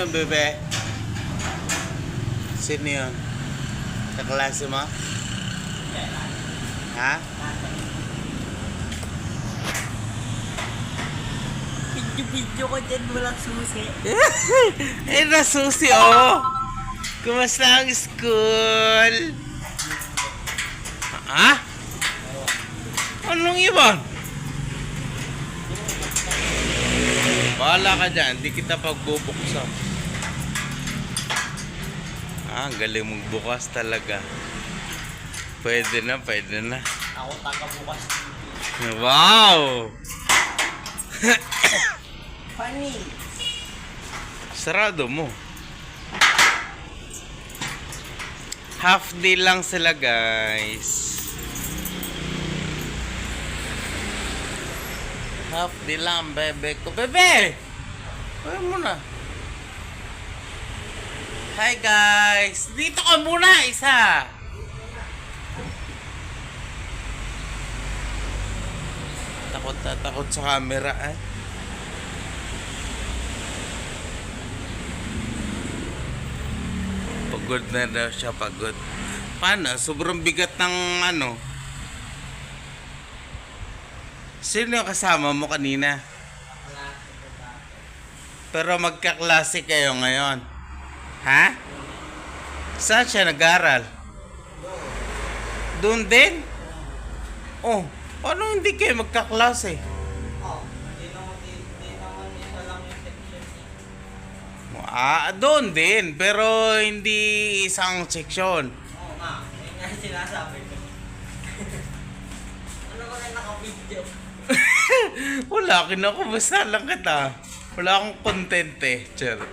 yun, bebe? Sino yun? Kaklase mo? Ha? Video ko dyan, walang susi. Eh, nasusi, oh! Kumusta ang school? Ha? Anong ibon? Bahala ka dyan, hindi kita pagbubuksan. Ang galing magbukas talaga. Pwede na, pwede na. Ako taga bukas. Wow! Funny. Sarado mo. Half day lang sila, guys. Half day lang, bebe ko. Bebe! Kaya mo na. Hi, guys. Dito ka muna, isa. Takot na takot sa camera, eh. Pagod na daw siya, pagod. Paano? Sobrang bigat ng ano. Sino yung kasama mo kanina? Pero magkaklase kayo ngayon. Ha? Saan siya nag-aral? Doon din? Oh, paano hindi kayo magkaklase? Oh, hindi naman isa lang yung section. Doon din, pero hindi isang seksyon. Oo nga, yun nga yung sinasabi ko. Ano ko na naka-video? Wala, kinakubasta lang kita. Wala akong content eh. Charot.